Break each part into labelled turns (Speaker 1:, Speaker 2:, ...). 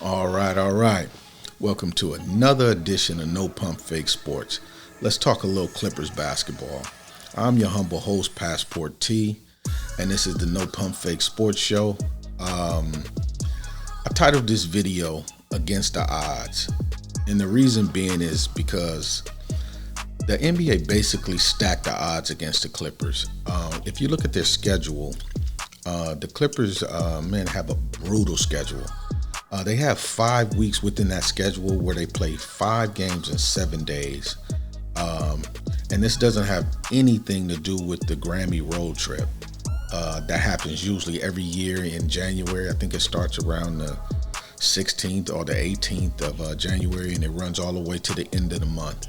Speaker 1: All right. Welcome to another edition of No Pump Fake Sports. Let's talk a little Clippers basketball. I'm your humble host, Passport T, and this is the No Pump Fake Sports Show. I titled this video Against the Odds, and the reason being is because the NBA basically stacked the odds against the Clippers. If you look at their schedule, the Clippers, have a brutal schedule. They have 5 weeks within that schedule where they play 5 games in 7 days. And this doesn't have anything to do with the Grammy road trip. That happens usually every year in January. I think it starts around the 16th or the 18th of January, and it runs all the way to the end of the month.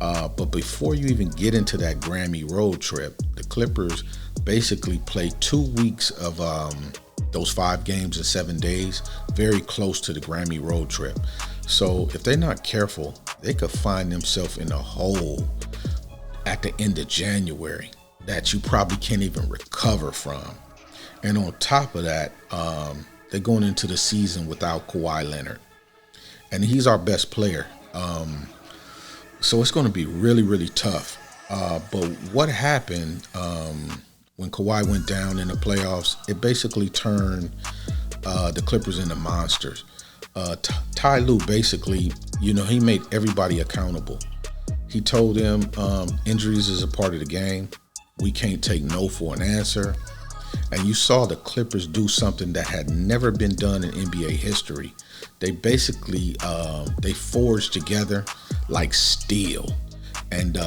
Speaker 1: But before you even get into that Grammy road trip, the Clippers basically play 2 weeks of those 5 games in 7 days, very close to the Grammy road trip. So if they're not careful, they could find themselves in a hole at the end of January that you probably can't even recover from. And on top of that, they're going into the season without Kawhi Leonard, and he's our best player. So it's going to be really, really tough. But what happened when Kawhi went down in the playoffs, it basically turned the Clippers into monsters. Ty Lue basically, he made everybody accountable. He told them injuries is a part of the game. We can't take no for an answer. And you saw the Clippers do something that had never been done in NBA history. They basically, they forged together like steel. And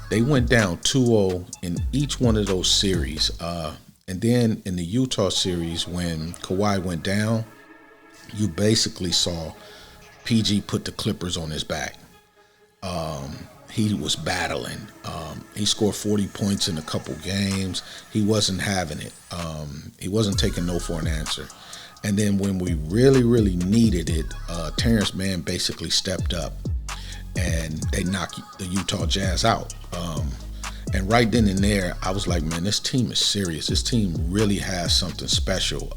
Speaker 1: they went down 2-0 in each one of those series. And then in the Utah series, when Kawhi went down, you basically saw PG put the Clippers on his back. He was battling. He scored 40 points in a couple games. He wasn't having it. He wasn't taking no for an answer. And then when we really, really needed it, Terrence Mann basically stepped up, and they knocked the Utah Jazz out. And right then and there, I was like, man, this team is serious. This team really has something special.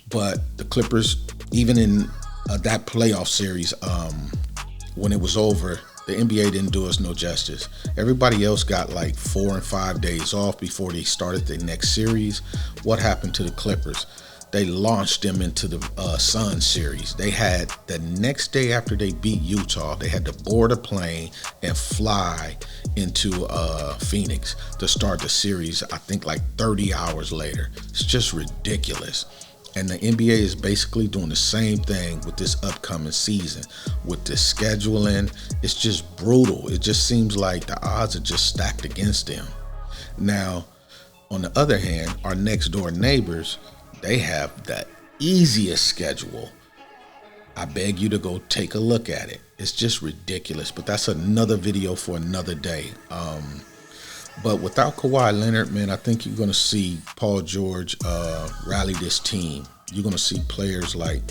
Speaker 1: But the Clippers, even in that playoff series, when it was over, the NBA didn't do us no justice. Everybody else got like 4 and 5 days off before they started the next series. What happened to the Clippers? They launched them into the Suns series. They had the next day after they beat Utah, they had to board a plane and fly into Phoenix to start the series, I think like 30 hours later. It's just ridiculous. And the NBA is basically doing the same thing with this upcoming season. With the scheduling, it's just brutal. It just seems like the odds are just stacked against them. Now, on the other hand, our next door neighbors, they have the easiest schedule. I beg you to go take a look at it. It's just ridiculous, but that's another video for another day. But without Kawhi Leonard, man, I think you're going to see Paul George rally this team. You're going to see players like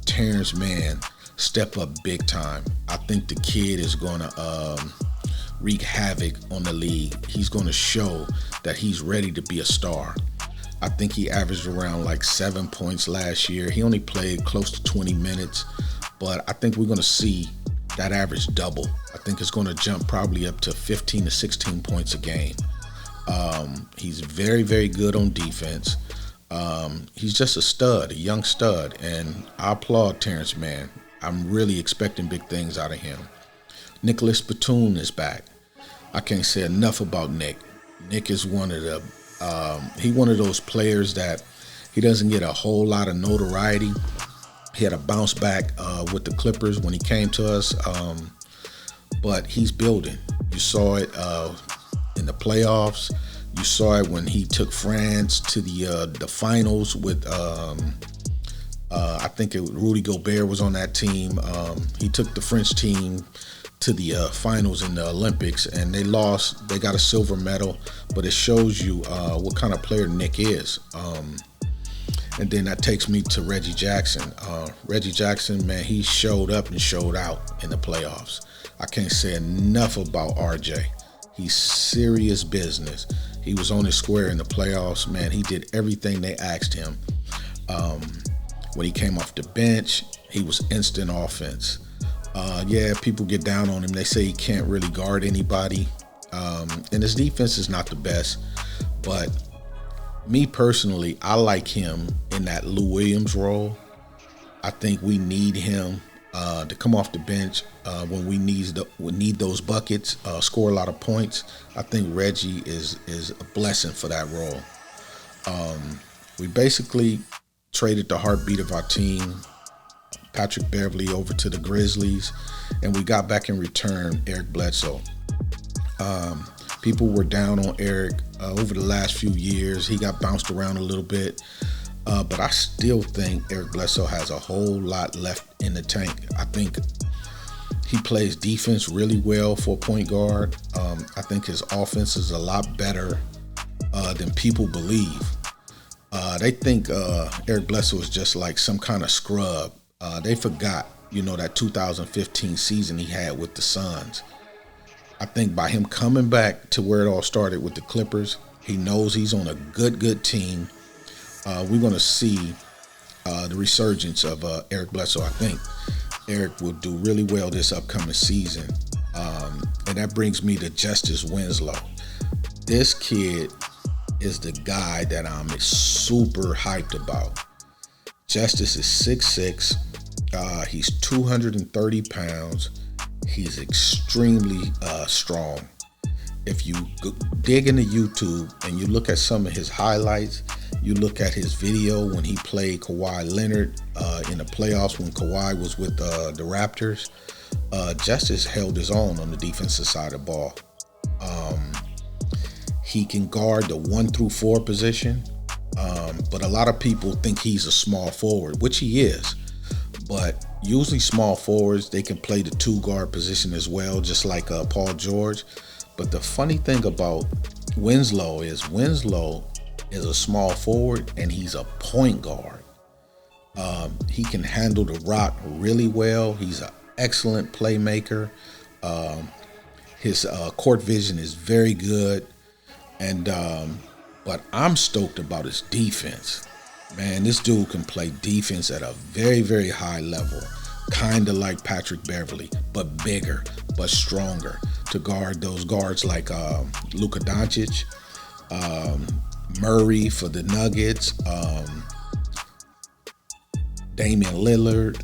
Speaker 1: Terrence Mann step up big time. I think the kid is going to wreak havoc on the league. He's going to show that he's ready to be a star. I think he averaged around like 7 points last year. He only played close to 20 minutes, but I think we're going to see that average double. I think it's going to jump probably up to 15 to 16 points a game. He's very, very good on defense. He's just a stud, a young stud, and I applaud Terrence Mann. I'm really expecting big things out of him. Nicholas Batum is back. I can't say enough about Nick. Nick is one of those players that he doesn't get a whole lot of notoriety. He had a bounce back with the Clippers when he came to us, but he's building. You saw it in the playoffs. You saw it when he took France to the finals with I think Rudy Gobert was on that team. He took the French team to the finals in the Olympics, and they lost. They got a silver medal, but it shows you what kind of player Nick is. And then that takes me to Reggie Jackson. Reggie Jackson, man, he showed up and showed out in the playoffs. I can't say enough about RJ. He's serious business. He was on his square in the playoffs, man. He did everything they asked him. When he came off the bench, he was instant offense. Yeah, people get down on him. They say he can't really guard anybody. And his defense is not the best. But me personally, I like him in that Lou Williams role. I think we need him to come off the bench when we need those buckets, score a lot of points. I think Reggie is a blessing for that role. We basically traded the heartbeat of our team, Patrick Beverley, over to the Grizzlies, and we got back in return Eric Bledsoe. People were down on Eric over the last few years. He got bounced around a little bit, but I still think Eric Bledsoe has a whole lot left in the tank. I think he plays defense really well for a point guard. I think his offense is a lot better than people believe. They think Eric Bledsoe is just like some kind of scrub. They forgot, that 2015 season he had with the Suns. I think by him coming back to where it all started with the Clippers, he knows he's on a good team. We're going to see the resurgence of Eric Bledsoe. I think Eric will do really well this upcoming season. And that brings me to Justise Winslow. This kid is the guy that I'm super hyped about. Justise is 6'6". He's 230 pounds. He's extremely strong. If you dig into YouTube and you look at some of his highlights, you look at his video when he played Kawhi Leonard in the playoffs when Kawhi was with the Raptors, Justise held his own on the defensive side of the ball. He can guard the 1 through 4 position, but a lot of people think he's a small forward, which he is. But usually small forwards, they can play the 2 guard position as well, just like Paul George. But the funny thing about Winslow is a small forward and he's a point guard. He can handle the rock really well. He's an excellent playmaker. His court vision is very good. But I'm stoked about his defense. Man, this dude can play defense at a very, very high level, kind of like Patrick Beverley, but bigger, but stronger to guard those guards like Luka Doncic, Murray for the Nuggets, Damian Lillard.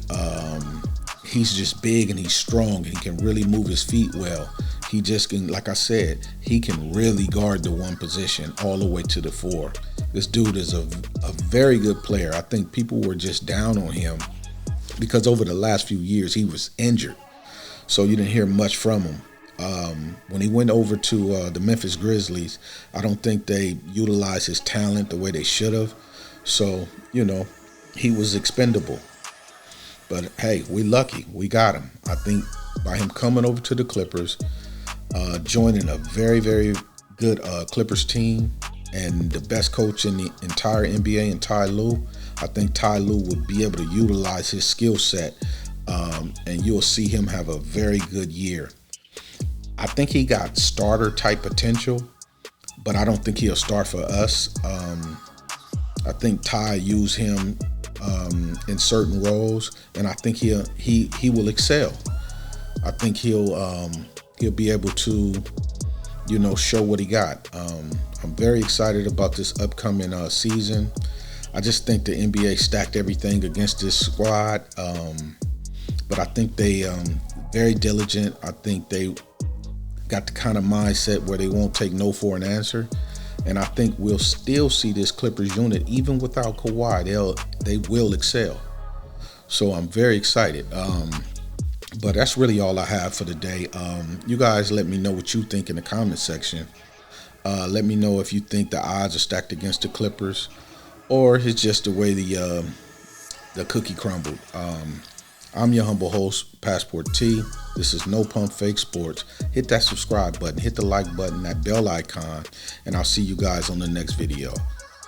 Speaker 1: He's just big and he's strong and he can really move his feet well. He just can, like I said, he can really guard the 1 position all the way to the 4. This dude is a very good player. I think people were just down on him because over the last few years he was injured. So you didn't hear much from him. When he went over to the Memphis Grizzlies, I don't think they utilized his talent the way they should have. So, he was expendable. But hey, we lucky. We got him. I think by him coming over to the Clippers, joining a very, very good Clippers team and the best coach in the entire NBA in Ty Lue, I think Ty Lue would be able to utilize his skill set and you'll see him have a very good year. I think he got starter type potential, but I don't think he'll start for us. I think Ty used him in certain roles, and I think he will excel. I think he'll be able to, show what he got. I'm very excited about this upcoming season. I just think the NBA stacked everything against this squad, but I think they very diligent. I think they got the kind of mindset where they won't take no for an answer. And I think we'll still see this Clippers unit, even without Kawhi, they will excel. So I'm very excited. But that's really all I have for today. You guys let me know what you think in the comment section. Let me know if you think the odds are stacked against the Clippers or it's just the way the cookie crumbled. I'm your humble host, Passport T. This is No Pump Fake Sports. Hit that subscribe button, hit the like button, that bell icon, and I'll see you guys on the next video.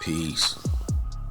Speaker 1: Peace.